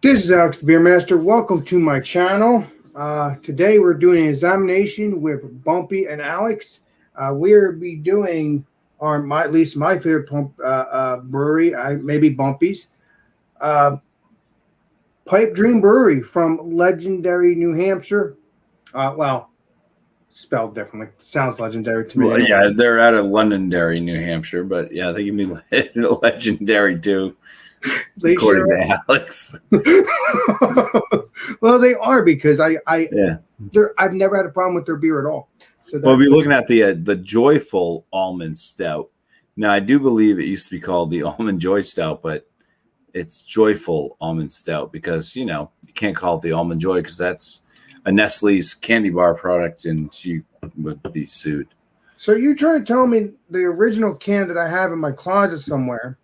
This is Alex the Beer Master. Welcome to my channel. Today we're doing an examination with Bumpy and Alex. We'll be doing at least my favorite brewery, maybe Bumpy's. Pipe Dream Brewery from legendary New Hampshire. Well, spelled differently. Sounds legendary to me. Well, yeah, they're out of Londonderry, New Hampshire, but yeah, they can be legendary too. According to Alex. Well, they are because I've never had a problem with their beer at all. So we'll be looking at the Joyful Almond Stout. Now, I do believe it used to be called the Almond Joy Stout, but it's Joyful Almond Stout because, you know, you can't call it the Almond Joy because that's a Nestle's candy bar product and you would be sued. So you're trying to tell me the original can that I have in my closet somewhere?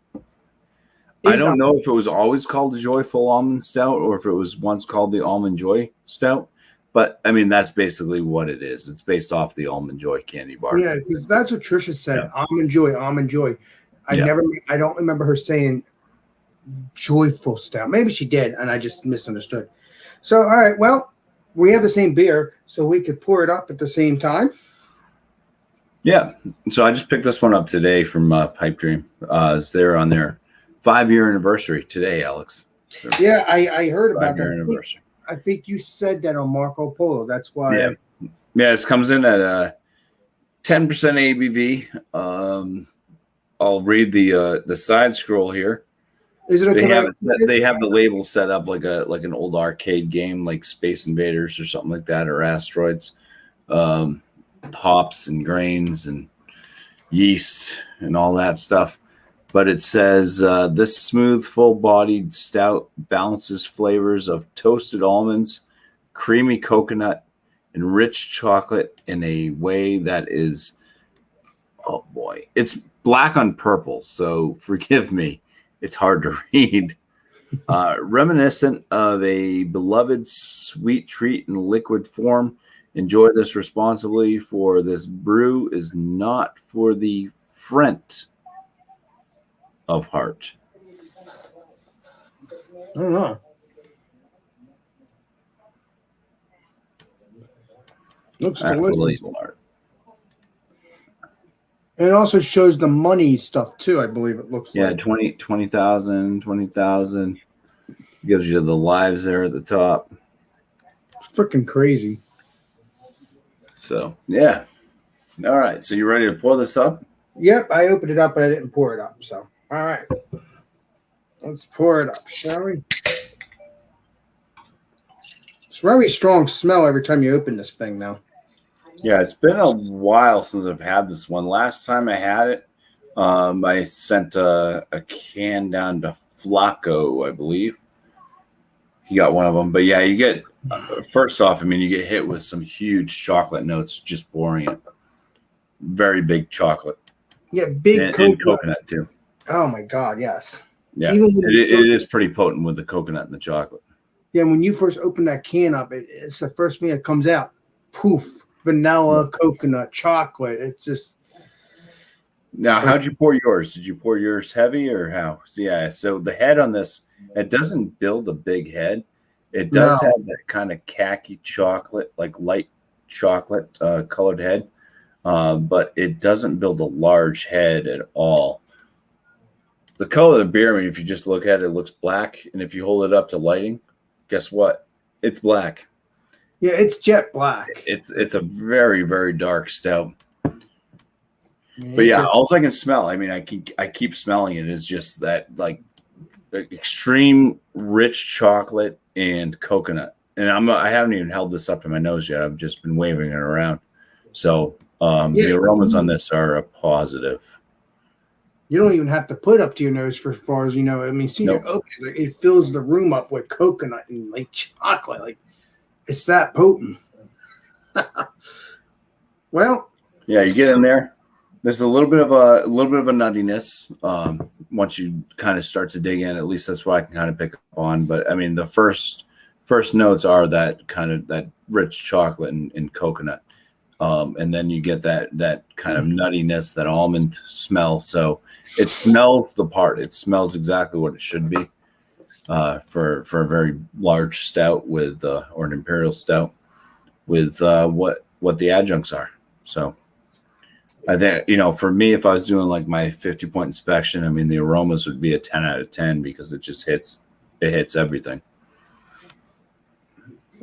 I don't know if it was always called the Joyful Almond Stout or if it was once called the Almond Joy Stout. But, I mean, that's basically what it is. It's based off the Almond Joy candy bar. Yeah, because that's what Trisha said. Yeah. Almond Joy, Almond Joy. I don't remember her saying Joyful Stout. Maybe she did, and I just misunderstood. So, all right, well, we have the same beer, so we could pour it up at the same time. Yeah, so I just picked this one up today from Pipe Dream. They're on their 5-year anniversary today, Alex. Yeah, I heard about that. Anniversary. I think you said that on Marco Polo. That's why. Yeah, this comes in at 10% ABV. I'll read the side scroll here. Is it okay? They have the label set up like an old arcade game, like Space Invaders or something like that, or Asteroids. Hops and grains and yeast and all that stuff. But it says this smooth, full-bodied stout balances flavors of toasted almonds, creamy coconut, and rich chocolate in a way that is, oh boy, it's black on purple, so forgive me. It's hard to read. Reminiscent of a beloved sweet treat in liquid form. Enjoy this responsibly, for this brew is not for the faint of heart. I don't know. Looks delicious. And it also shows the money stuff too, I believe it looks like. Yeah, 20,000. Gives you the lives there at the top. It's freaking crazy. So, yeah. All right. So, you ready to pour this up? Yep. I opened it up, but I didn't pour it up. So, all right. Let's pour it up, shall we? It's a very strong smell every time you open this thing now. Yeah, it's been a while since I've had this one. Last time I had it, I sent a can down to Flacco, I believe. He got one of them. But, yeah, you get – first off, I mean, you get hit with some huge chocolate notes just pouring it. Very big chocolate. Yeah, big and coconut too. Oh my God, yes. Yeah, it is pretty potent with the coconut and the chocolate. Yeah, when you first open that can up, it's the first thing that comes out. Poof, vanilla, coconut, chocolate. It's just. Now, how'd you pour yours? Did you pour yours heavy or how? So, yeah, so the head on this, it doesn't build a big head. It does have that kind of khaki chocolate, like light chocolate colored head. But it doesn't build a large head at all. The color of the beer, I mean, if you just look at it, it looks black. And if you hold it up to lighting, guess what? It's black. Yeah, it's jet black. It's a very, very dark stout. But yeah, all I can smell, I mean, I keep smelling it, is just that like extreme rich chocolate and coconut. And I haven't even held this up to my nose yet. I've just been waving it around. So the aromas on this are a positive. You don't even have to put up to your nose for as far as you know. I mean, as soon as you open it, it fills the room up with coconut and like chocolate. Like it's that potent. Well, yeah, you get in there. There's a little bit of a nuttiness once you kind of start to dig in. At least that's what I can kind of pick up on. But I mean, the first notes are that kind of that rich chocolate and coconut. And then you get that kind of nuttiness, that almond smell. So it smells the part. It smells exactly what it should be. for a very large stout with or an imperial stout with what the adjuncts are. So I think, for me, if I was doing like my 50-point inspection, I mean, the aromas would be a 10 out of 10 because it just hits everything.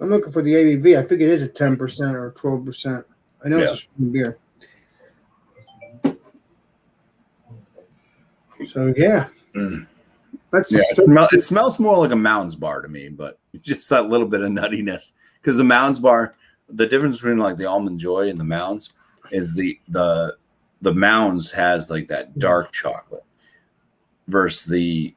I'm looking for the ABV. I think it is a 10% or 12%. I know it's a strong beer. So yeah. It smells more like a Mounds bar to me, but just that little bit of nuttiness. Because the Mounds bar, the difference between like the Almond Joy and the Mounds is the Mounds has like that dark chocolate versus the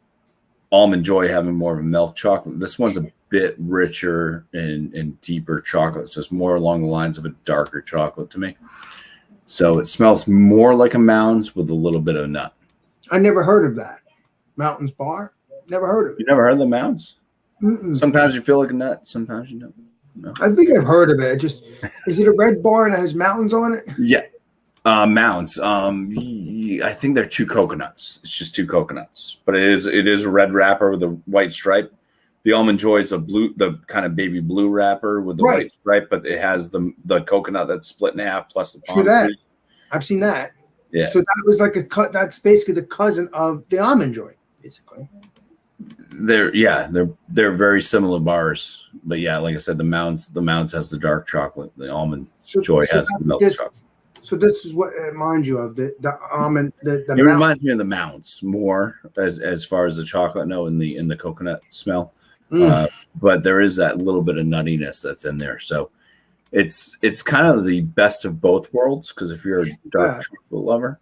Almond Joy having more of a milk chocolate. This one's a bit richer and deeper chocolate, so it's more along the lines of a darker chocolate to me. So it smells more like a Mounds with a little bit of nut. I never heard of that. Mountains Bar? Never heard of it. You never heard of the Mounds? Sometimes you feel like a nut, sometimes you don't. No. I think I've heard of it. Is it a red bar and it has mountains on it? Yeah. Mounds. I think they're 2 coconuts. It's just 2 coconuts. But it is a red wrapper with a white stripe. The Almond Joy is the kind of baby blue wrapper with the white stripe, but it has the coconut that's split in half plus the palm trees. I've seen that. Yeah. So that was like that's basically the cousin of the Almond Joy, basically. They're very similar bars. But yeah, like I said, the Mounds has the dark chocolate. The Almond Joy has the milk chocolate. So this is what it reminds you of the almond. It reminds me of the Mounds more as far as the chocolate note and the coconut smell. But there is that little bit of nuttiness that's in there. So it's kind of the best of both worlds, because if you're a dark chocolate lover,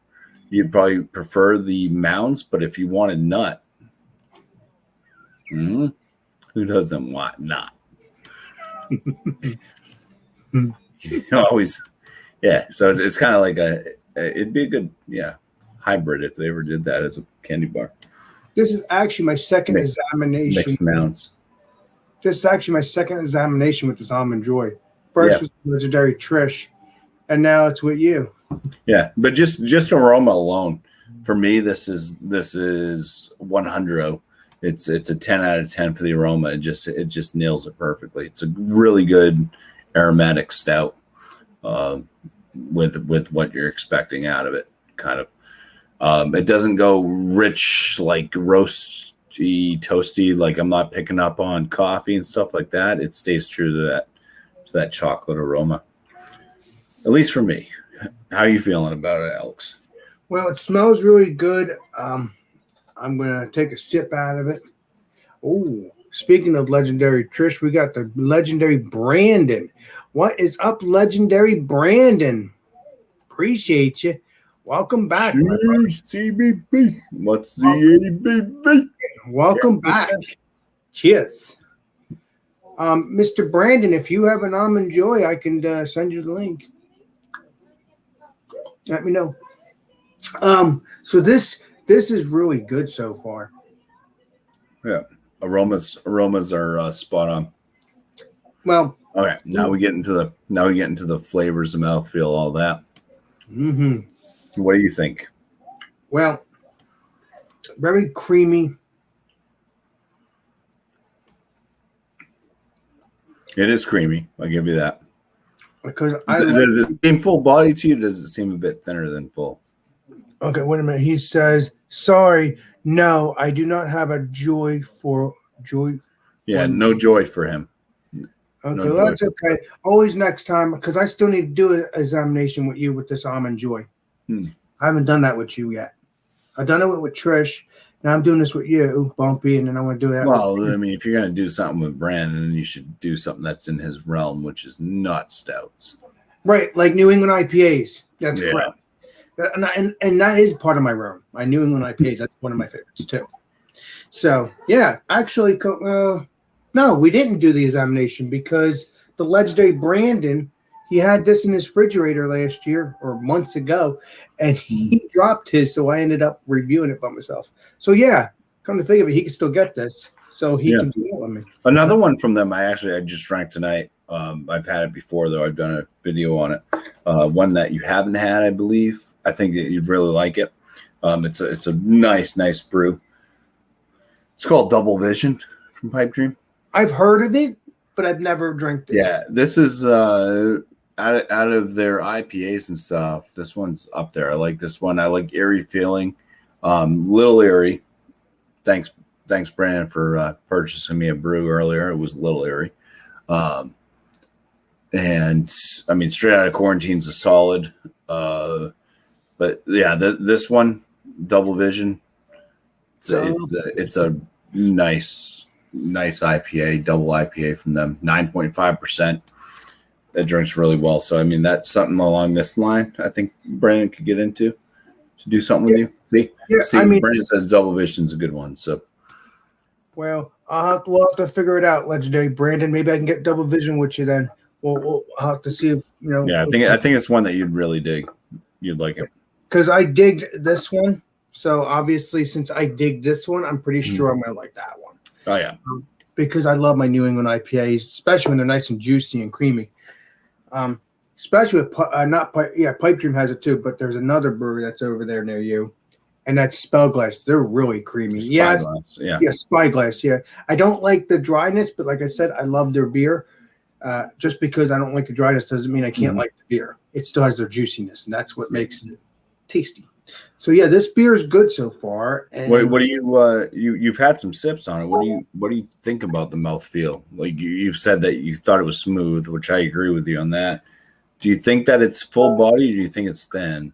you'd probably prefer the Mounds. But if you wanted nut, who doesn't want nut? Always. Yeah, so it's kind of like it'd be a good hybrid if they ever did that as a candy bar. This is actually my second examination. Mixed Mounds. This is actually my second examination with this Almond Joy. First was legendary Trish, and now it's with you. Yeah, but just aroma alone, for me, this is 100. It's a 10 out of 10 for the aroma. It just nails it perfectly. It's a really good aromatic stout. With what you're expecting out of it, kind of. It doesn't go rich, like roasty, toasty, like I'm not picking up on coffee and stuff like that. It stays true to that chocolate aroma, at least for me. How are you feeling about it, Alex? Well, it smells really good. I'm gonna take a sip out of it. Oh, speaking of legendary Trish, we got the legendary Brandon. What is up, legendary Brandon? Appreciate you. Welcome back. Cheers, CBB. What's the ABB? Welcome back. Cheers. Mr. Brandon, if you have an Almond Joy, I can send you the link. Let me know. So this is really good so far. Yeah. Aromas are spot on. Well, okay. Now we get into the flavors, the mouthfeel, all that. What do you think? Well, very creamy. It is creamy. I'll give you that. Because does it seem full body to you? Or does it seem a bit thinner than full? Okay, wait a minute. He says, "Sorry, no, I do not have a joy for joy." Yeah, no joy for him. Okay, no, well, that's okay. Always next time, because I still need to do an examination with you with this Almond Joy. I haven't done that with you yet. I've done it with Trish. Now I'm doing this with you, Bumpy, and then I want to do that. Well, I mean, if you're going to do something with Brandon, then you should do something that's in his realm, which is not stouts. Right, like New England IPAs. That's correct. And that is part of my realm. My New England IPAs, that's one of my favorites too. So, yeah, actually, no, we didn't do the examination because the legendary Brandon, he had this in his refrigerator last year or months ago, and he dropped his, so I ended up reviewing it by myself. So, yeah, come to think of it, he can still get this, so he can do that with me. Another one from them, I just drank tonight. I've had it before, though. I've done a video on it. One that you haven't had, I believe. I think that you'd really like it. It's a nice brew. It's called Double Vision from Pipe Dream. I've heard of it, but I've never drank it. Yeah, this is out of their IPAs and stuff. This one's up there. I like this one. I like Eerie feeling. Little Eerie. Thanks, Brandon, for purchasing me a brew earlier. It was Little Eerie. And I mean, Straight Out of Quarantine's a solid. But yeah, this one, Double Vision. It's a nice IPA, double IPA from them, 9.5%. That drinks really well. So I mean, that's something along this line. I think Brandon could get into to do something with you. See, I mean, Brandon says Double Vision's a good one. So, well, we'll have to figure it out, legendary Brandon. Maybe I can get Double Vision with you then. We'll have to see if Yeah, I think it's one that you'd really dig. You'd like it because I digged this one. So obviously, since I dig this one, I'm pretty sure I'm gonna like that one. Oh yeah, because I love my New England IPAs, especially when they're nice and juicy and creamy. Especially with Pipe Dream has it too, but there's another brewery that's over there near you, and that's Spellglass. They're really creamy. Spyglass, Spyglass. Yeah, I don't like the dryness, but like I said, I love their beer. Just because I don't like the dryness doesn't mean I can't like the beer. It still has their juiciness, and that's what makes it tasty. So yeah, this beer is good so far. And what do you you've had some sips on it? What do you think about the mouthfeel? Like you've said that you thought it was smooth, which I agree with you on that. Do you think that it's full body, or do you think it's thin?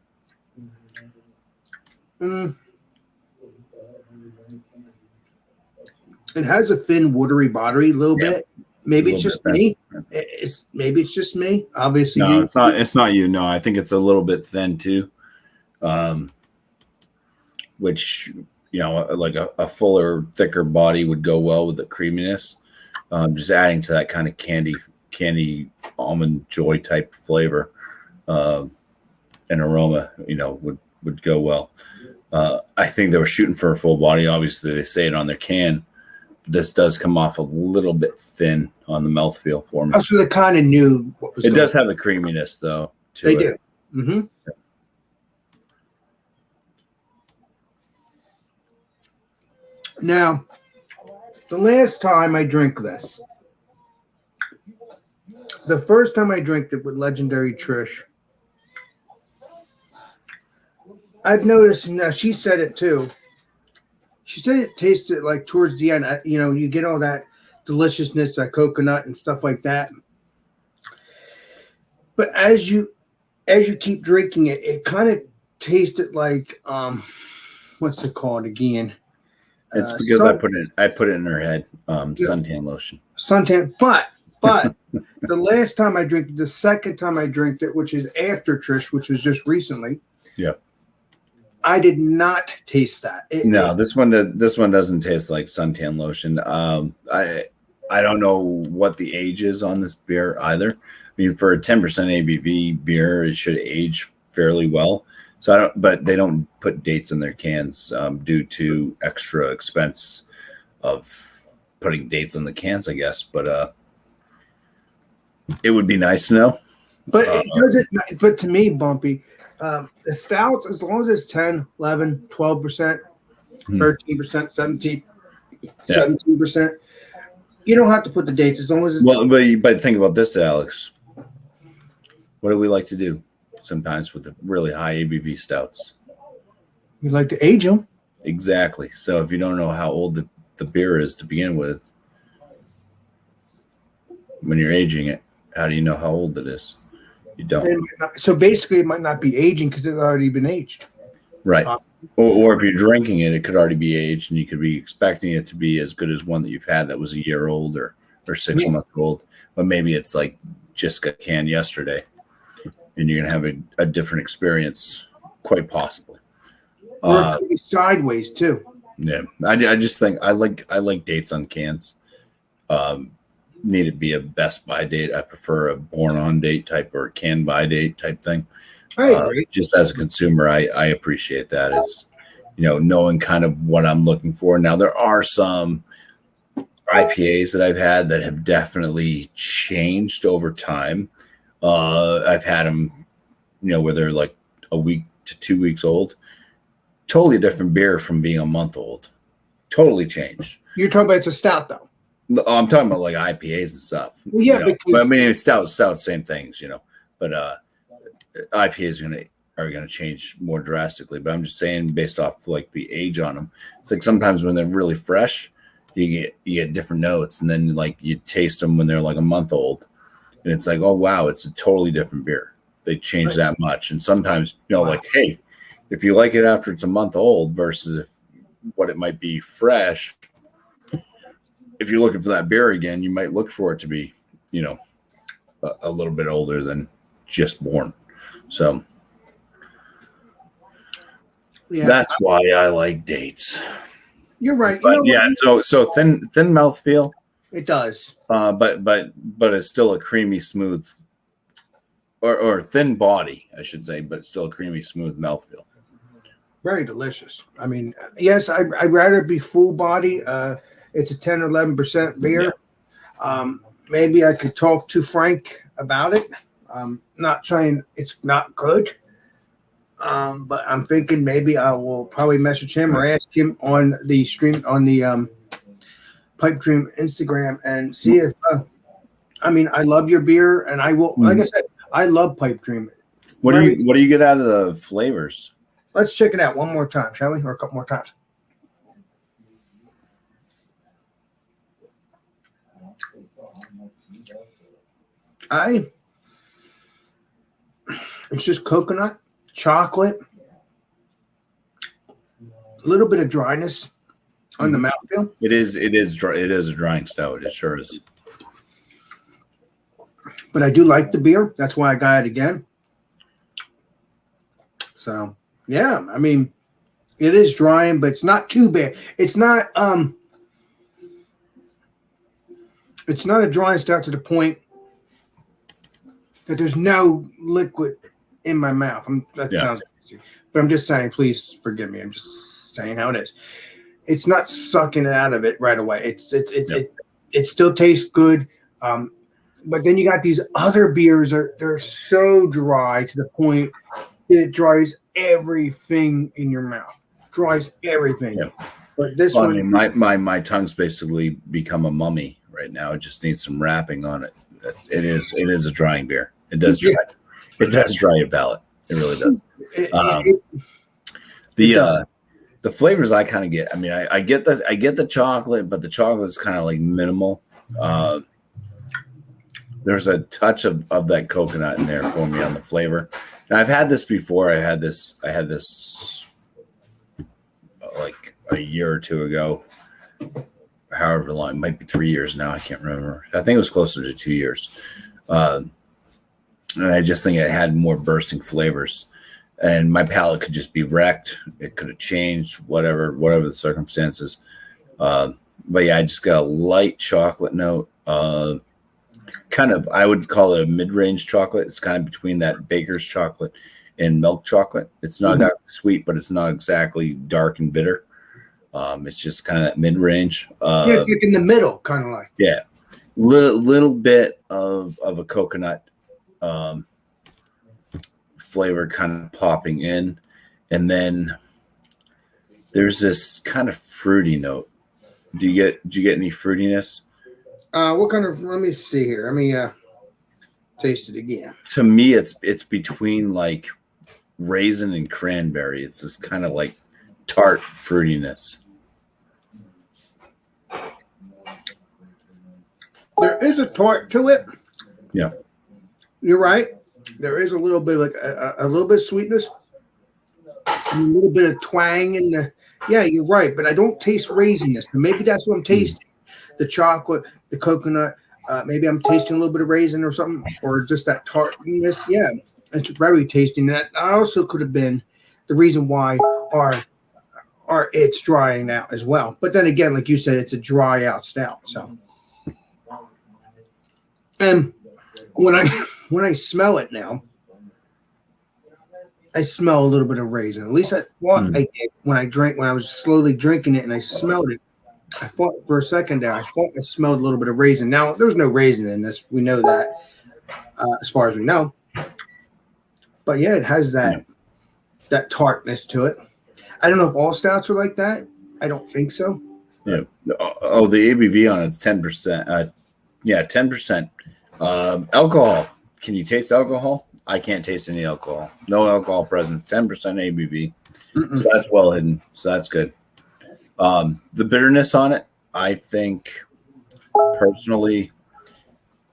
It has a thin, watery body a little bit. Maybe it's just me. Maybe it's just me. Obviously, no, it's not. It's not you. No, I think it's a little bit thin too. Which like a fuller, thicker body would go well with the creaminess. Just adding to that kind of candy almond joy type flavor and aroma, would go well. I think they were shooting for a full body. Obviously, they say it on their can. This does come off a little bit thin on the mouthfeel for me. Oh, so they kind of knew what was. It does have a creaminess though. They do. Mm-hmm. Now, the last time I drank this, the first time I drank it with legendary Trish, I've noticed. Now she said it too. She said it tasted like towards the end, you get all that deliciousness, that coconut and stuff like that. But as you keep drinking it, it kind of tasted like what's it called again? It's because I put it in her head. Suntan lotion. Suntan, but the last time I drank it, the second time I drank it, which is after Trish, which was just recently. Yeah. I did not taste that. This one doesn't taste like suntan lotion. I don't know what the age is on this beer either. I mean, for a 10% ABV beer, it should age fairly well. So but they don't put dates on their cans due to extra expense of putting dates on the cans, I guess. But it would be nice to know. But it doesn't. But to me, Bumpy. The stouts, as long as it's 10, 11, 12%, 13%, 17%, you don't have to put the dates as long as it's. Well, but think about this, Alex. What do we like to do sometimes with the really high ABV stouts? We like to age them. Exactly. So if you don't know how old the beer is to begin with, when you're aging it, how do you know how old it is? You don't. So basically, it might not be aging because it's already been aged. Right. Or if you're drinking it, it could already be aged, and you could be expecting it to be as good as one that you've had that was a year old or 6 months old. But maybe it's like just got canned yesterday, and you're going to have a different experience, quite possibly. Or it could be sideways, too. Yeah. I just think I like dates on cans. Need to be a best by date. I prefer a born on date type or can buy date type thing. Just as a consumer, I appreciate that. It's knowing kind of what I'm looking for. Now there are some IPAs that I've had that have definitely changed over time. I've had them, where they're like a week to 2 weeks old. Totally different beer from being a month old. totally changed. You're talking about it's a stout though. Oh, I'm talking about like IPAs and stuff. Well, yeah, because, but I mean, stout, same things, But IPAs are gonna change more drastically. But I'm just saying, based off like the age on them, it's like sometimes when they're really fresh, you get different notes, and then like you taste them when they're like a month old, and it's like, oh wow, it's a totally different beer. They change that much, and sometimes like, hey, if you like it after it's a month old versus what it might be fresh. If you're looking for that beer again, you might look for it to be, a little bit older than just born. So that's why I like dates. You're right. But so thin mouthfeel. It does. But it's still a creamy, smooth, or thin body, I should say, but it's still a creamy, smooth mouthfeel. Very delicious. I mean, yes, I'd rather be full body. It's a 10 or 11% beer. Yeah. Maybe I could talk to Frank about it. Not saying it's not good, but I'm thinking maybe I will probably message him or ask him on the stream on the Pipe Dream Instagram and see if. I love your beer, and I will. Like I said, I love Pipe Dream. What do you get out of the flavors? Let's check it out one more time, shall we? Or a couple more times. It's just coconut, chocolate, a little bit of dryness on the mouthfeel. It is dry. It is a drying stout. It sure is. But I do like the beer. That's why I got it again. So yeah, I mean, it is drying, but it's not too bad. It's not a drying stout to the point that there's no liquid in my mouth. Sounds crazy, but I'm just saying, please forgive me. I'm just saying how it is. It's not sucking it out of it right away. It still tastes good. But then you got these other beers they're so dry to the point that it dries everything in your mouth. Dries everything. Yeah. But this one, I mean, my tongue's basically become a mummy right now. It just needs some wrapping on it. It is a drying beer. It does dry. It does dry your palate. It really does. The flavors I kind of get. I mean, I get the chocolate, but the chocolate is kind of like minimal. There's a touch of that coconut in there for me on the flavor. And I've had this before. I had this like a year or two ago, however long. It might be 3 years now. I can't remember. I think it was closer to 2 years. And I just think it had more bursting flavors. And my palate could just be wrecked. It could have changed, whatever the circumstances. But yeah, I just got a light chocolate note. Kind of, I would call it a mid-range chocolate. It's kind of between that baker's chocolate and milk chocolate. It's not that sweet, but it's not exactly dark and bitter. It's just kind of that mid-range. It's like in the middle, kind of like. Yeah, little bit of a coconut flavor kind of popping in, and then there's this kind of fruity note. Do you get any fruitiness? What kind of? Let me see here. Let me taste it again. To me, it's between like raisin and cranberry. It's this kind of like tart fruitiness. There is a tart to it. Yeah, you're right. There is a little bit like a little bit of sweetness, a little bit of twang in the. Yeah, you're right, but I don't taste raisiness. Maybe that's what I'm tasting. The chocolate, the coconut. Maybe I'm tasting a little bit of raisin or something, or just that tartness. Yeah, it's very tasty. And that also could have been the reason why our it's drying out as well. But then again, like you said, it's a dry out stout. So, and when I smell it now, I smell a little bit of raisin. At least I thought I did when I was slowly drinking it and I smelled it. I thought for a second there, I smelled a little bit of raisin. Now, there's no raisin in this. We know that as far as we know. But yeah, it has that tartness to it. I don't know if all stouts are like that. I don't think so. Yeah. Oh, the ABV on it's 10%. Yeah, 10%. Alcohol. Can you taste alcohol? I can't taste any alcohol. No alcohol presence. 10% ABV. Mm-mm. So that's well hidden. So that's good. The bitterness on it, I think personally,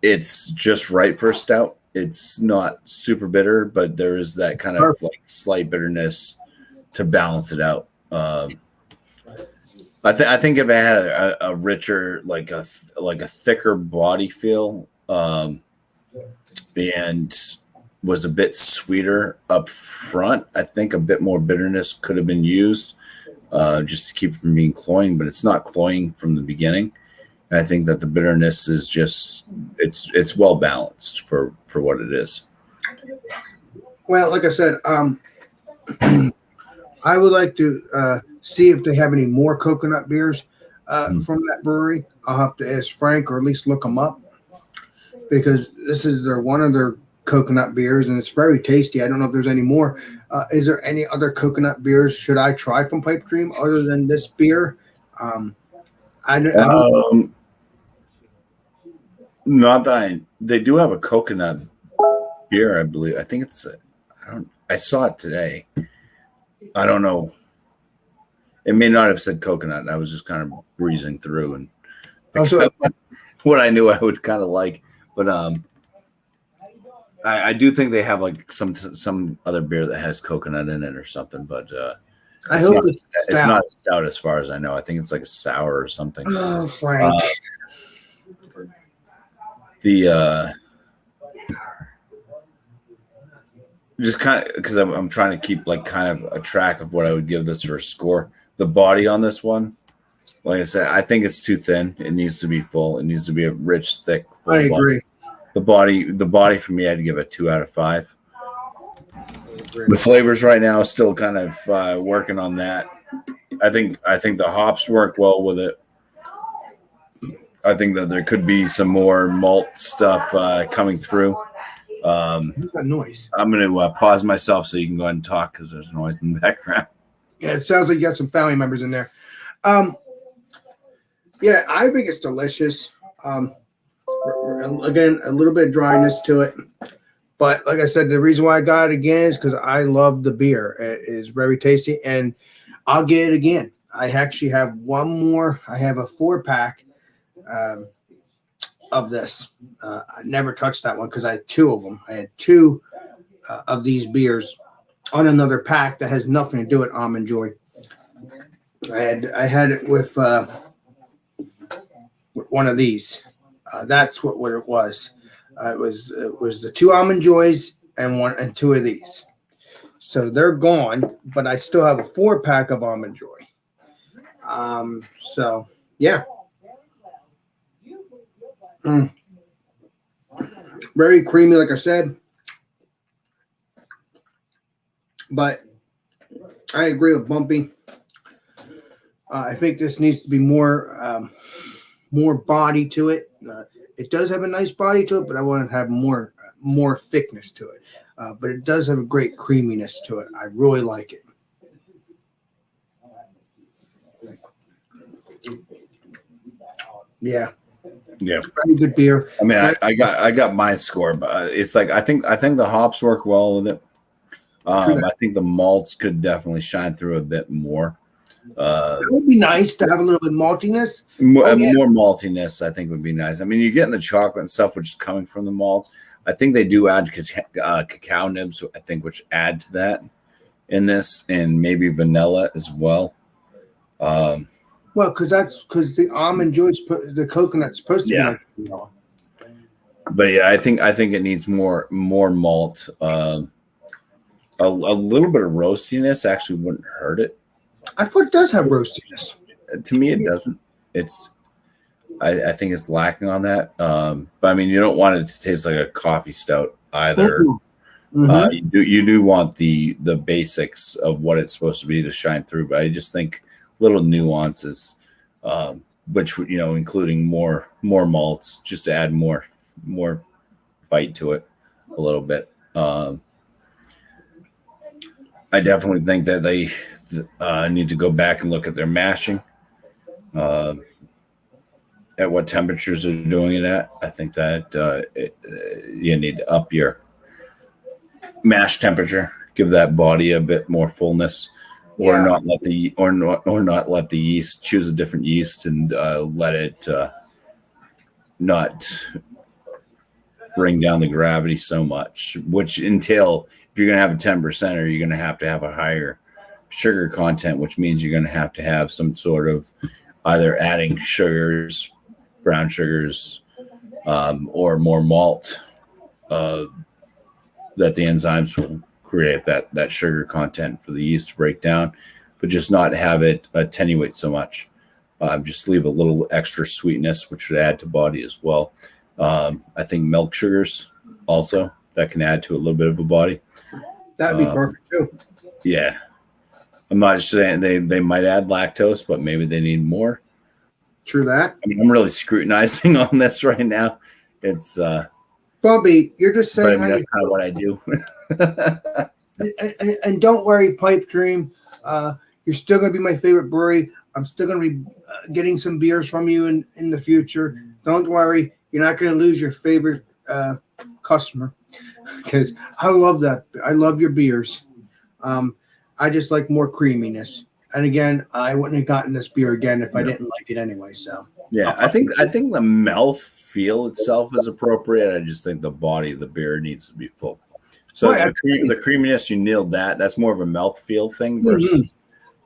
it's just right for a stout. It's not super bitter, but there is that kind of Perfect. like slight bitterness to balance it out. I think if it had a richer, like a thicker body feel, and was a bit sweeter up front, I think a bit more bitterness could have been used, just to keep it from being cloying. But it's not cloying from the beginning, and I think that the bitterness is just it's well balanced for what it is. Well, like I said, I would like to see if they have any more coconut beers from that brewery. I'll have to ask Frank, or at least look them up, because this is one of their coconut beers, and it's very tasty. I don't know if there's any more. Is there any other coconut beers should I try from Pipe Dream other than this beer? Not that they do have a coconut beer, I believe. I think it's I saw it today. I don't know. It may not have said coconut, and I was just kind of breezing through and what I knew I would kind of like. But I do think they have like some other beer that has coconut in it or something. But I hope it's not stout as far as I know. I think it's like a sour or something. Oh, Frank. Just kind of because I'm trying to keep like kind of a track of what I would give this for a score. The body on this one, like I said, I think it's too thin. It needs to be full. It needs to be a rich, thick, full I agree. Body. The body for me, I'd give a 2 out of 5. The flavors right now still kind of working on that. I think the hops work well with it. I think that there could be some more malt stuff coming through. What's that noise? I'm going to pause myself so you can go ahead and talk because there's noise in the background. Yeah, it sounds like you got some family members in there. Yeah, I think it's delicious. Again, a little bit of dryness to it. But like I said, the reason why I got it again is because I love the beer. It is very tasty, and I'll get it again. I actually have one more. I have a 4-pack of this. I never touched that one because I had 2 of them. I had 2 of these beers on another pack that has nothing to do with Almond Joy. I had it with one of these. That's what it was. It was the 2 Almond Joys and 2 of these. So they're gone, but I still have a 4-pack of Almond Joy. So yeah. Very creamy, like I said. But I agree with Bumpy. I think this needs to be more body to it. It does have a nice body to it, but I want to have more thickness to it. But it does have a great creaminess to it. I really like it. Yeah. Yeah, very good beer. I mean, I got my score, but it's like I think the hops work well with it. I think the malts could definitely shine through a bit more. It would be nice to have a little bit maltiness. More maltiness, I think, would be nice. I mean, you're getting the chocolate and stuff, which is coming from the malts. I think they do add cacao nibs, I think, which add to that in this, and maybe vanilla as well. Well, because the Almond Joy's the coconut's supposed to be like vanilla. But yeah, I think it needs more malt. A little bit of roastiness actually wouldn't hurt it. I thought it does have roastiness. To me, it doesn't. I think it's lacking on that. But I mean, you don't want it to taste like a coffee stout either. Mm-hmm. You do want the basics of what it's supposed to be to shine through. But I just think little nuances, which including more malts, just to add more bite to it a little bit. I definitely think that they need to go back and look at their mashing. Uh, at what temperatures they're doing it at. I think that you need to up your mash temperature, give that body a bit more fullness, or not let the yeast, choose a different yeast and let it not bring down the gravity so much, which entail if you're going to have a 10%, or you're going to have a higher sugar content, which means you're going to have some sort of either adding sugars, brown sugars, or more malt that the enzymes will create that sugar content for the yeast to break down, but just not have it attenuate so much. Just leave a little extra sweetness, which would add to body as well. I think milk sugars also, that can add to a little bit of a body. That'd be perfect too. Yeah. I'm not saying they might add lactose, but maybe they need more. True that. I mean, I'm really scrutinizing on this right now. It's Bumpy, you're just saying that's kind of what I do. and don't worry, Pipe Dream. You're still going to be my favorite brewery. I'm still going to be getting some beers from you in the future. Don't worry. You're not going to lose your favorite customer, because I love that. I love your beers. I just like more creaminess. And again, I wouldn't have gotten this beer again if I didn't like it anyway. So yeah, I think the mouth feel itself is appropriate. I just think the body of the beer needs to be full. So the creaminess, you nailed that. That's more of a mouth feel thing versus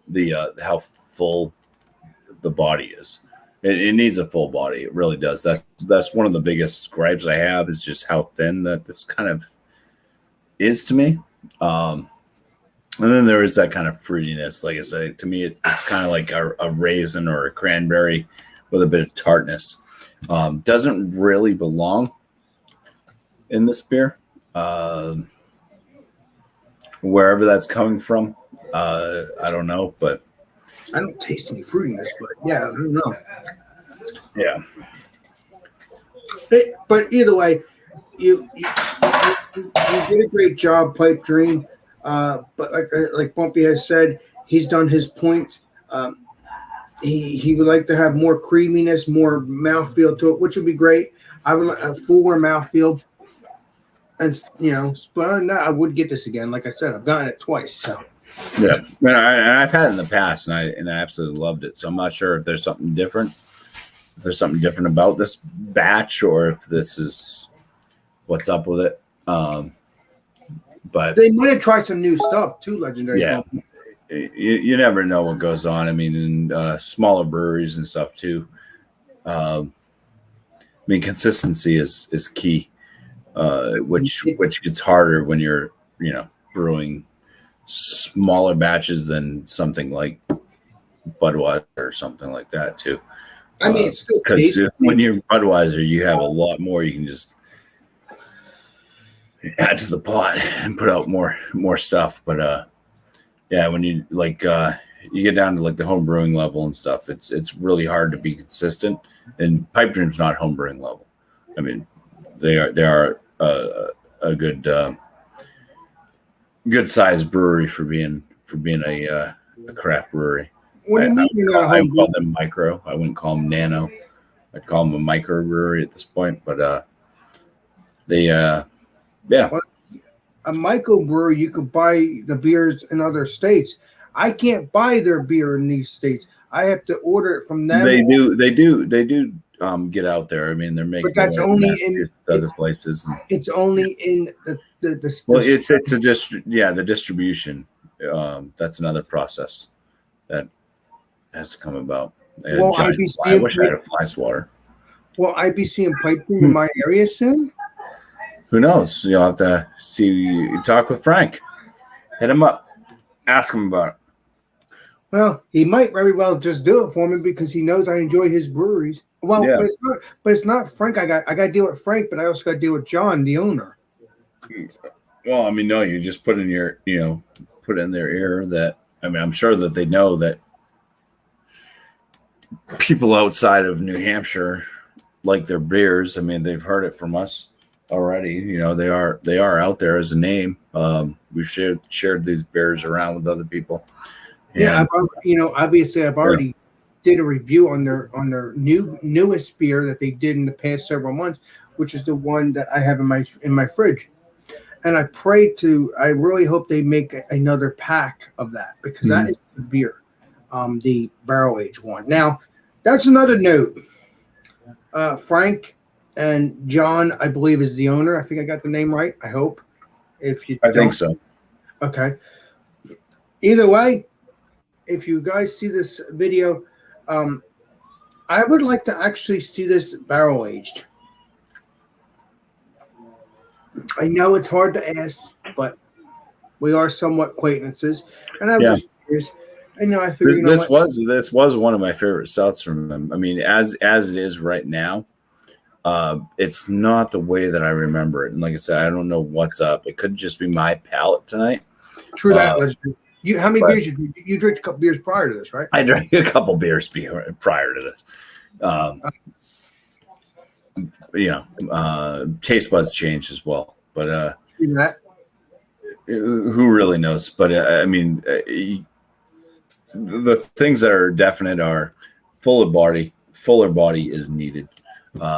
the how full the body is. It needs a full body. It really does. That's one of the biggest gripes I have, is just how thin that this kind of is to me. And then there is that kind of fruitiness. Like I say, to me, it's kind of like a raisin or a cranberry with a bit of tartness. Doesn't really belong in this beer. Wherever that's coming from, I don't know, but I don't taste any fruitiness, but yeah, I don't know. Yeah. But either way, you did a great job, Pipe Dream. But like Bumpy has said, he's done his points. He would like to have more creaminess, more mouthfeel to it, which would be great. I would like a fuller mouthfeel. And, but other than that, I would get this again. Like I said, I've gotten it twice. So. Yeah, and I've had it in the past, and I absolutely loved it. So I'm not sure if there's something different. If there's something different about this batch, or if this is what's up with it. But they might have tried some new stuff too, Legendary. Yeah, you never know what goes on. I mean, in smaller breweries and stuff too. I mean, consistency is key, which gets harder when you're brewing smaller batches than something like Budweiser or something like that too. I mean, it's still because when you're Budweiser, you have a lot more. You can just add to the pot and put out more stuff. But yeah, when you you get down to like the home brewing level and stuff, it's really hard to be consistent. And Pipe Dream's not home brewing level. I mean, they are a good sized brewery for being a craft brewery. What do you mean? I would call them micro. I wouldn't call them nano. I'd call them a micro brewery at this point. But they yeah. Well, a microbrewery, you could buy the beers in other states. I can't buy their beer in these states. I have to order it from them. They do get out there. I mean, they're making. But that's only in other places. It's only in the well, it's the distribution. That's another process that has to come about. Well, I wish I had a fly swatter. Well, I'd be seeing Pipe Dream in my area soon. Who knows? You'll have to talk with Frank. Hit him up. Ask him about it. Well, he might very well just do it for me because he knows I enjoy his breweries. Well, yeah. but it's not Frank. I got to deal with Frank, but I also got to deal with John, the owner. Well, I mean, no, you just put in their ear that, I mean, I'm sure that they know that people outside of New Hampshire like their beers. I mean, they've heard it from us already. They are out there as a name. We've shared these beers around with other people. Yeah, obviously I've already did a review on their newest beer that they did in the past several months, which is the one that I have in my fridge. And I really hope they make another pack of that, because that is the beer, the barrel aged one. Now, that's another note. Frank and John, I believe, is the owner. I think I got the name right. I hope. I think so. Okay. Either way, if you guys see this video, I would like to actually see this barrel aged. I know it's hard to ask, but we are somewhat acquaintances, and I'm just curious. I figured this was one of my favorite stouts from them. I mean, as it is right now, it's not the way that I remember it. And like I said, I don't know what's up. It could just be my palate tonight. True that. How many beers you drink? A couple beers prior to this, right? I drank a couple beers prior to this. Taste buds change as well, but who really knows? But I mean, the things that are definite are fuller body is needed.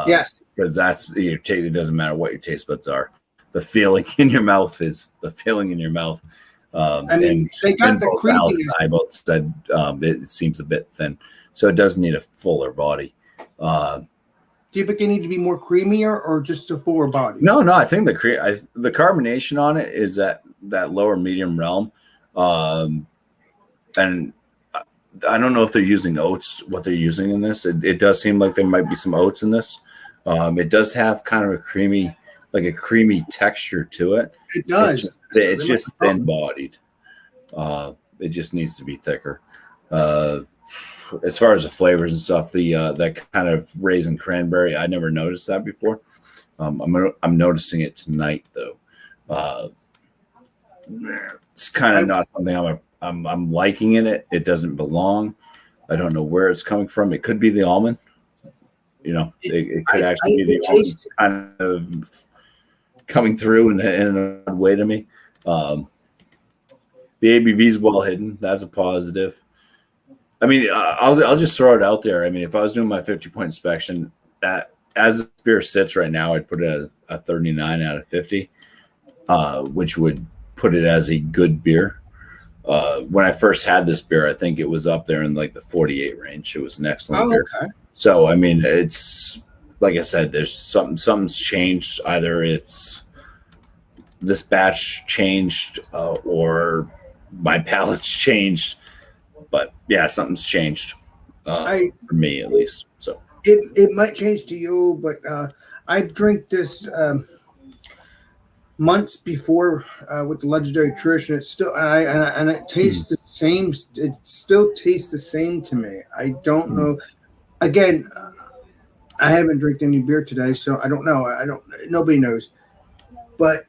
Yes, because it doesn't matter what your taste buds are. The feeling in your mouth is the feeling in your mouth. I mean, they got the creaminess. I both said it seems a bit thin, so it does need a fuller body. Do you think they need to be more creamier or just a fuller body? No, I think the carbonation on it is that lower medium realm, and I don't know if they're using oats. What they're using in this, it does seem like there might be some oats in this. It does have kind of a creamy texture to it. It does. It's just thin bodied. It just needs to be thicker. As far as the flavors and stuff, that kind of raisin cranberry, I never noticed that before. I'm noticing it tonight though. It's kind of not something I'm liking in it. It doesn't belong. I don't know where it's coming from. It could be the almond. It could actually be the almond kind of coming through in a way to me. The ABV is well hidden. That's a positive. I mean, I'll just throw it out there. I mean, if I was doing my 50-point inspection, that as the beer sits right now, I'd put it a 39 out of 50, which would put it as a good beer. When I first had this beer, I think it was up there in like the 48 range. It was an excellent beer. Okay. So, I mean, it's like I said, there's something's changed. Either it's this batch changed or my palate's changed. But yeah, something's changed for me at least. So it might change to you, but I've drank this months before with the legendary tradition. It's still and it tastes the same. It still tastes the same to me. I don't know. Again, I haven't drank any beer today, so I don't know. Nobody knows, but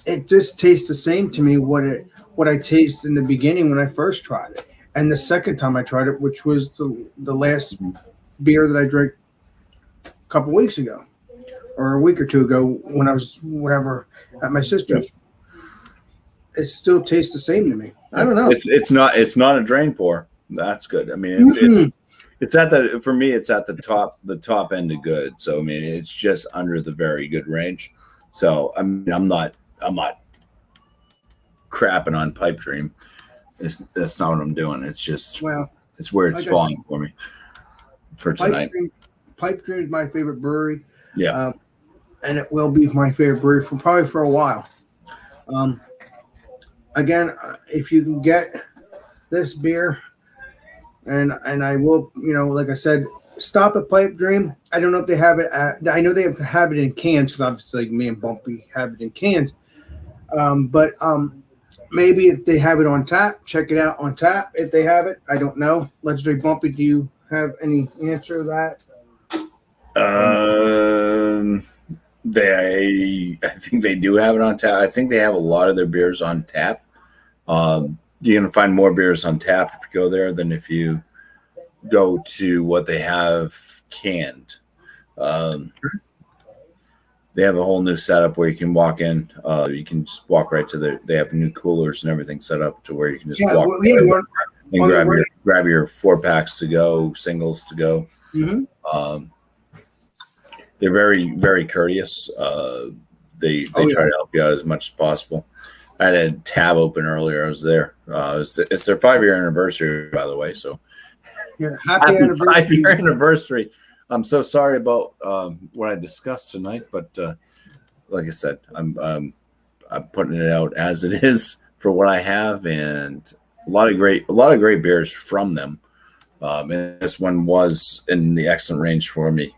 it just tastes the same to me. What I tasted in the beginning when I first tried it. And the second time I tried it, which was the last beer that I drank a couple weeks ago, or a week or two ago, when I was at my sister's, it still tastes the same to me. I don't know. It's not a drain pour. That's good. I mean, it's at the for me. It's at the top end of good. So I mean, it's just under the very good range. So I mean, I'm not crapping on Pipe Dream. That's not what I'm doing. It's just it's where it's falling for me for tonight. Pipe Dream is my favorite brewery. Yeah, and it will be my favorite brewery for a while. Again, if you can get this beer, and I will, like I said, stop at Pipe Dream. I don't know if they have it. I know they have it in cans because obviously me and Bumpy have it in cans. But maybe if they have it on tap, check it out on tap. If they have it, I don't know. Legendary Bumpy, do you have any answer to that? I think they do have it on tap. I think they have a lot of their beers on tap. You're going to find more beers on tap if you go there than if you go to what they have canned. They have a whole new setup where you can walk in. You can just walk right to they have new coolers and everything set up to where you can just walk. and On the way. grab your 4-packs to go, singles to go. Mm-hmm. They're very, very courteous. They try to help you out as much as possible. I had a tab open earlier. I was there. It's their 5-year anniversary, by the way. So Yeah, happy anniversary. 5-year anniversary. I'm so sorry about what I discussed tonight, but like I said, I'm putting it out as it is for what I have, and a lot of great beers from them. And this one was in the excellent range for me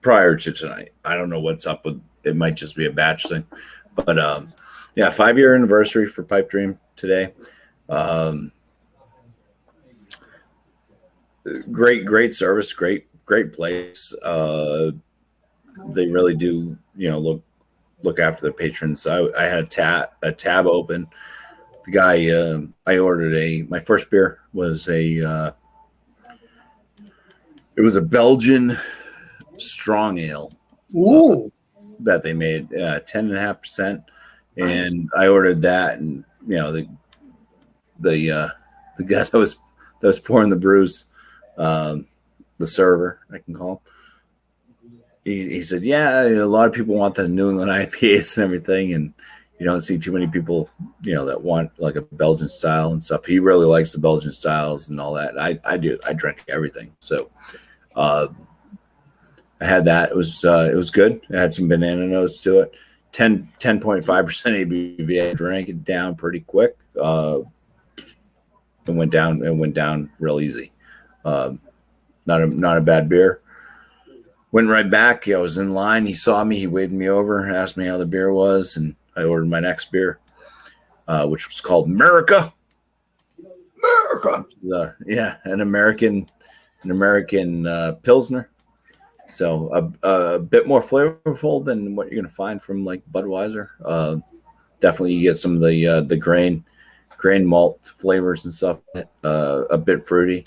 prior to tonight. I don't know what's up with it. Might just be a batch thing, but yeah, 5-year anniversary for Pipe Dream today. Great service, great place. They really do, look after their patrons. I had a tab open. The guy I ordered my first beer was it was a Belgian strong ale. Ooh. That they made 10.5%, and I ordered that, and the guy that was pouring the brews, the server, I can call him. He said, yeah, a lot of people want the New England IPAs and everything, and you don't see too many people, that want like a Belgian style and stuff. He really likes the Belgian styles and all that. I do. I drink everything. So I had that. It was good. It had some banana notes to it. 10.5% ABV. I drank it down pretty quick. It went down real easy. Not a bad beer. Went right back. I was in line. He saw me. He waved me over, asked me how the beer was, and I ordered my next beer, which was called America. Yeah, an American Pilsner. So a bit more flavorful than what you're going to find from like Budweiser. Definitely you get some of the grain malt flavors and stuff. A bit fruity.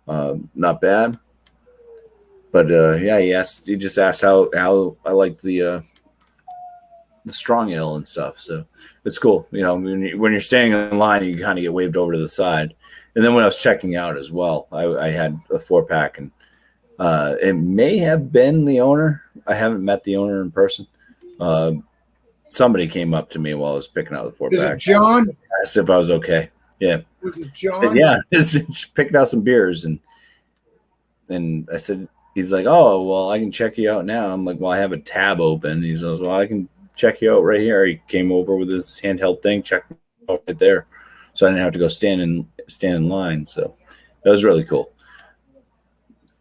Not bad. But yeah, he just asked how I like the strong ale and stuff. So it's cool. When you're standing in line, you kind of get waved over to the side. And then when I was checking out as well, I had a 4-pack, and it may have been the owner. I haven't met the owner in person. Somebody came up to me while I was picking out the 4-pack. Is it John? Asked if I was okay. Yeah. Was it John? I said, yeah, just picking out some beers, and I said, he's like, oh, well, I can check you out now. I'm like, well, I have a tab open. He says, well, I can check you out right here. He came over with his handheld thing, checked me out right there, so I didn't have to go stand in line. So that was really cool.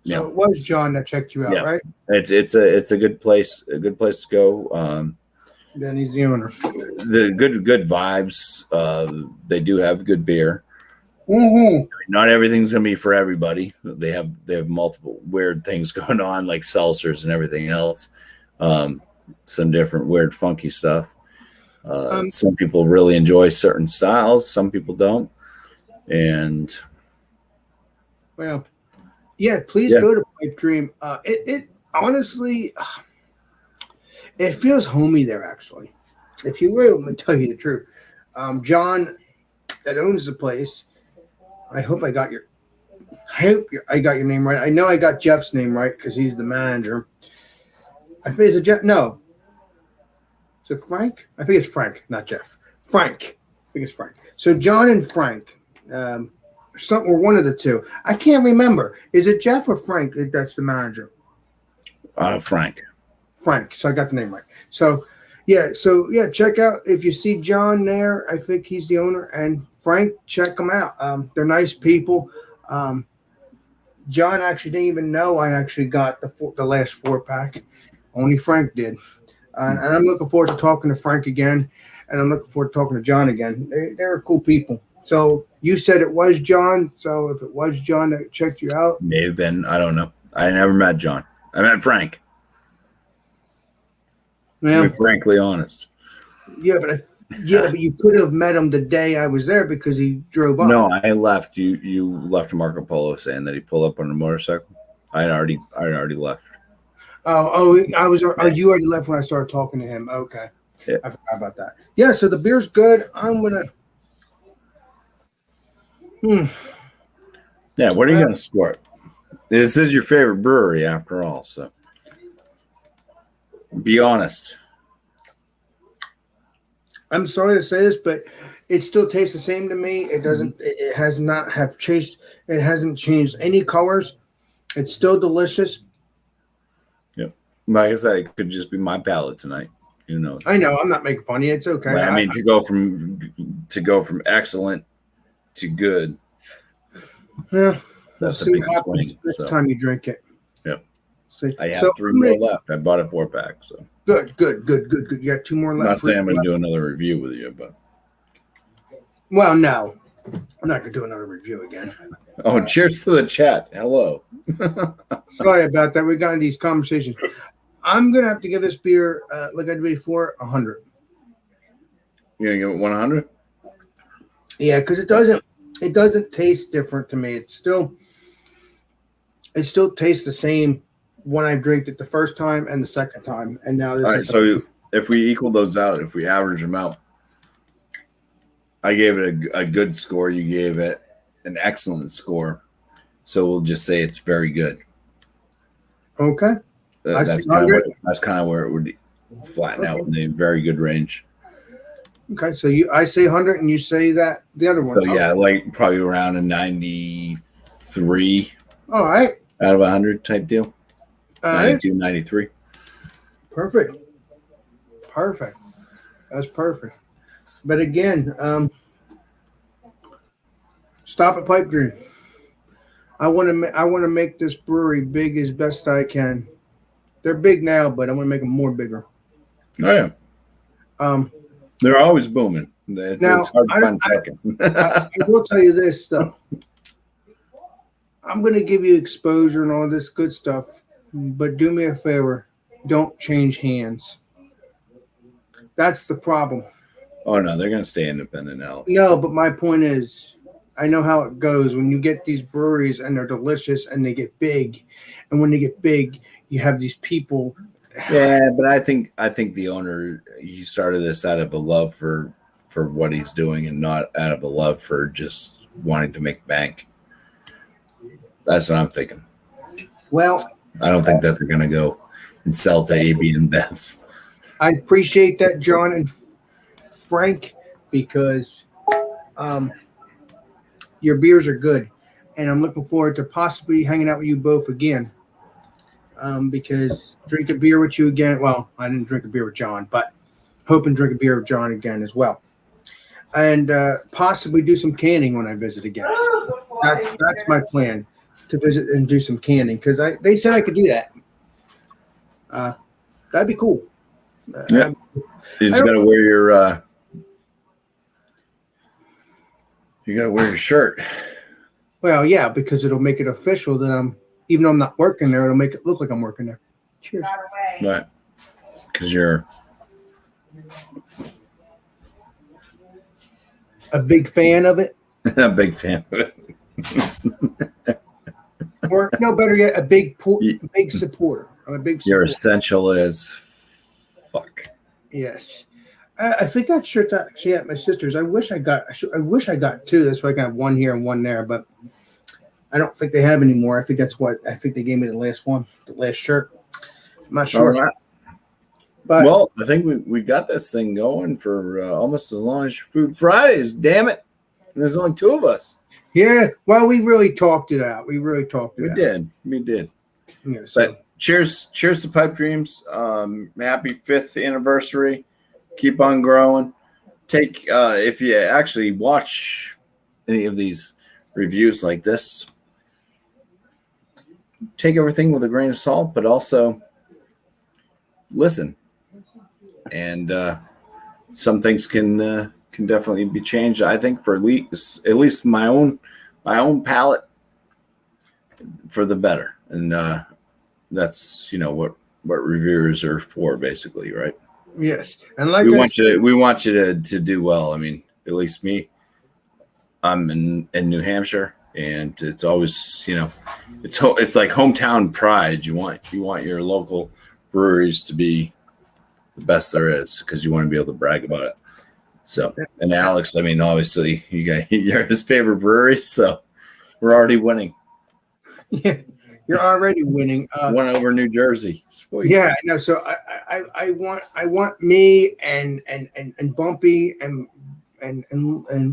So it was John that checked you out, right? It's a good place, to go. Then he's the owner. The good vibes. They do have good beer. Mm-hmm. Not everything's gonna be for everybody. They have multiple weird things going on, like seltzers and everything else. Some different weird funky stuff. Some people really enjoy certain styles. Some people don't. And well, yeah, please go to Pipe Dream. It honestly, it feels homey there. Actually, if you will, I'm gonna tell you the truth. John, that owns the place. I hope I got your name right. I know I got Jeff's name right because he's the manager. I think it's Jeff. No. Is it Frank? I think it's Frank, not Jeff. Frank. I think it's Frank. So John and Frank, or one of the two. I can't remember. Is it Jeff or Frank that's the manager? Frank. Frank. So I got the name right. So check out if you see John there. I think he's the owner, and Frank, check them out. They're nice people. John actually didn't even know I actually got the last 4-pack. Only Frank did. And I'm looking forward to talking to Frank again, and I'm looking forward to talking to John again. They're cool people. So you said it was John. So if it was John that checked you out. May have been. I don't know. I never met John. I met Frank. Yeah. To be frankly honest. Yeah, but you could have met him the day I was there because he drove up. No, I left. You left Marco Polo saying that he pulled up on a motorcycle. I had already left. You already left when I started talking to him. Okay. Yeah. I forgot about that. Yeah, so the beer's good. I'm gonna Hmm. Yeah, what are you going to score it? This is your favorite brewery after all, so be honest. I'm sorry to say this, but it still tastes the same to me. It doesn't. It has not have changed. It hasn't changed any colors. It's still delicious. Yep. Like I said, it could just be my palate tonight. Who knows? I know. I'm not making fun of you. It's okay. But, I mean, to go from excellent to good. Yeah. We'll That's a see big what happens swing. next So, time you drink it. yep. See. I have So 3 more left. I bought a 4-pack. So good. You got 2 more I'm left. not saying I'm going to do another review with you, but Well, no, I'm not gonna do another review again. oh, cheers to the chat. Hello. Sorry about that. We got in these conversations. I'm gonna have to give this beer, like I did before, 100. You're gonna give it 100? Yeah, because it doesn't taste different to me. It still tastes the same when I drank it the first time and the second time, and now this All right. is So if we equal those out, if we average them out, I gave it a good score. You gave it an excellent score. So we'll just say it's very good. okay. That's kind of where it would flatten out in the very good range. Okay, so I say 100 and you say that the other one. So yeah, like probably around a 93 All right. out of 100 type deal. All right. 92, 93. Perfect. That's perfect. But again, stop at Pipe Dream. I want to make this brewery big as best I can. They're big now, but I want to make them more bigger. Oh yeah. They're always booming. It's hard to find parking. I will tell you this though. I'm going to give you exposure and all this good stuff, but do me a favor, don't change hands. That's the problem. Oh no, they're gonna stay independent now. No, but my point is, I know how it goes when you get these breweries and they're delicious and they get big, and when they get big, you have these people. Yeah, but I think the owner, he started this out of a love for what he's doing and not out of a love for just wanting to make bank. That's what I'm thinking. Well, I don't think that they're gonna go and sell to AB and Bev. I appreciate that, John and Frank, because your beers are good, and I'm looking forward to possibly hanging out with you both again. Because drink a beer with you again. Well, I didn't drink a beer with John, but hoping to drink a beer with John again as well, and possibly do some canning when I visit again. That's my plan, to visit and do some canning, because they said I could do that. That'd be cool. Yeah, you just gotta wear your shirt. Well, yeah, because it'll make it official that even though I'm not working there, it'll make it look like I'm working there. Cheers. Right. Because you're a big fan of it. a big fan of it. Or no, better yet, a big supporter. I'm a big supporter. You're essential as fuck. Yes. I think that shirt's actually at my sister's. I wish I got 2. That's why I can have one here and one there, but I don't think they have anymore. I think they gave me the last shirt. I'm not sure. Right. But well, I think we got this thing going for almost as long as your Food Fridays. Damn it. There's only 2 of us. Yeah. Well, we really talked it out. We did. Yeah, so. But cheers to Pipe Dreams. Happy 5th anniversary. Keep on growing. If you actually watch any of these reviews like this, take everything with a grain of salt, but also listen. And some things can definitely be changed. I think for at least my own palate, for the better. And that's what reviewers are for, basically, right? Yes, and like we want you to do well. I mean, at least me. I'm in New Hampshire, and it's always it's like hometown pride. You want your local breweries to be the best there is, because you want to be able to brag about it. So, and Alex, I mean, obviously, you're his favorite brewery, so we're already winning. Yeah, you're already winning. One over New Jersey. Sweet. Yeah, no. So I want me and Bumpy and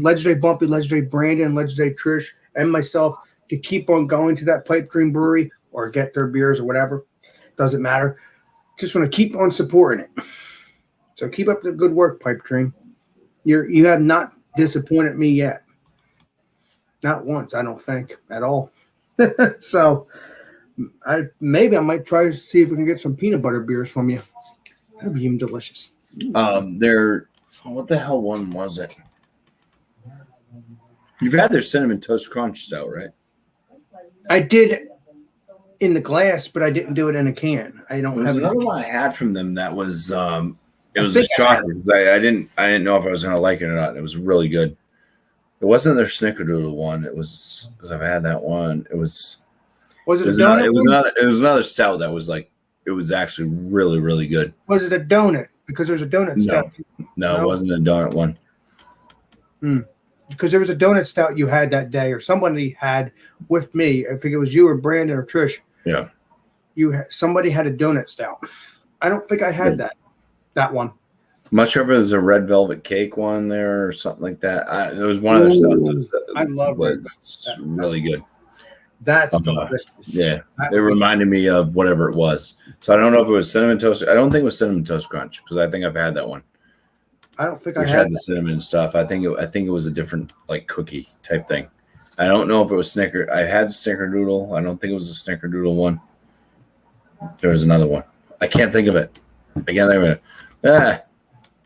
legendary Bumpy, legendary Brandon, legendary Trish, and myself to keep on going to that Pipe Dream Brewery or get their beers or whatever. Doesn't matter. Just want to keep on supporting it. So keep up the good work, Pipe Dream. You have not disappointed me yet. Not once, I don't think, at all. So I might try to see if we can get some peanut butter beers from you. That'd be even delicious. What the hell one was it? You've had their cinnamon toast crunch stout, right? I did in the glass, but I didn't do it in a can. I don't have another one I had from them that was it was a shocker. I didn't know if I was gonna like it or not. It was really good. It wasn't their snickerdoodle one. It was because I've had that one. It was another stout that was like it was actually really, really good. Was it a donut? Because there's a donut stout. No, it wasn't a donut one. Because there was a donut stout you had that day, or somebody had with me. I think it was you or Brandon or Trish. Yeah. Somebody had a donut stout. I don't think I had that one. I'm not sure if it was a red velvet cake one there or something like that. There was one of those stuff. I love it. It's really good. That's delicious. Yeah. It reminded me of whatever it was. So I don't know if it was cinnamon toast. I don't think it was cinnamon toast crunch because I think I've had that one. I don't think I had the cinnamon stuff. I think it was a different like cookie type thing. I don't know if it was I had snickerdoodle. I don't think it was a snickerdoodle one. There was another one. I can't think of it. I can't think of it.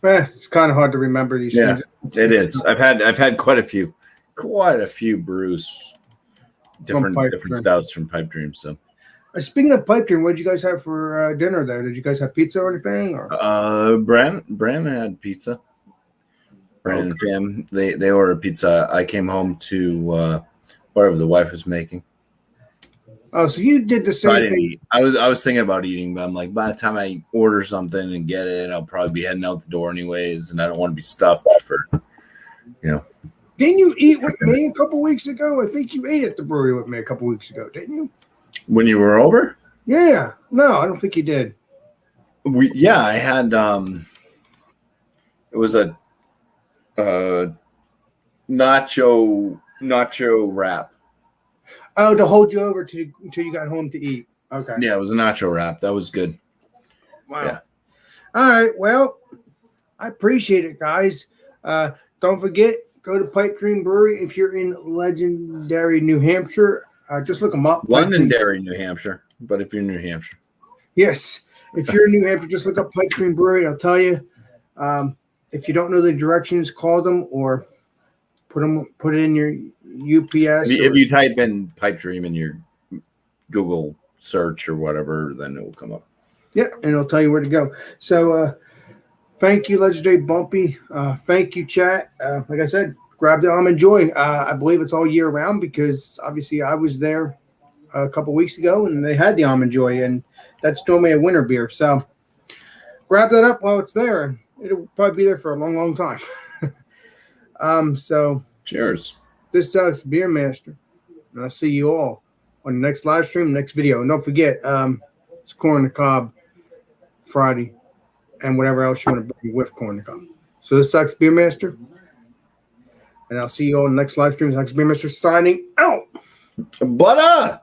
It's kind of hard to remember these things. It is. I've had quite a few brews, different stouts from Pipe Dream. So, speaking of Pipe Dream, what did you guys have for dinner there? Did you guys have pizza or anything? Or Brandon had pizza. Brandon and Cam, they ordered pizza. I came home to whatever the wife was making. Oh, so you did the same thing. I was thinking about eating, but I'm like, by the time I order something and get it, I'll probably be heading out the door anyways, and I don't want to be stuffed for, Didn't you eat with me a couple weeks ago? I think you ate at the brewery with me a couple weeks ago, didn't you? When you were over? Yeah. No, I don't think you did. I had it was a nacho wrap. Oh, to hold you over until you got home to eat. Okay. Yeah, it was a nacho wrap. That was good. Wow. Yeah. All right. Well, I appreciate it, guys. Don't forget, go to Pipe Dream Brewery if you're in legendary New Hampshire. Just look them up. Londonderry, New Hampshire. But if you're in New Hampshire. Yes. If you're in New Hampshire, just look up Pipe Dream Brewery. I'll tell you. If you don't know the directions, call them or put it in your UPS. If you type in Pipe Dream in your Google search or whatever, then it will come up. Yeah, and it'll tell you where to go. So thank you, Legendary Bumpy. Thank you, chat. Like I said, grab the Almond Joy. I believe it's all year round because obviously I was there a couple weeks ago and they had the Almond Joy, and that's normally a winter beer. So grab that up while it's there. It'll probably be there for a long, long time. So cheers. This is Alex Beer Master, and I'll see you all on the next live stream, next video. And don't forget, it's corn on the cob Friday and whatever else you want to bring with corn on the cob. So this is Alex Beer Master, and I'll see you all in the next live stream. Alex Beer Master signing out. Butter!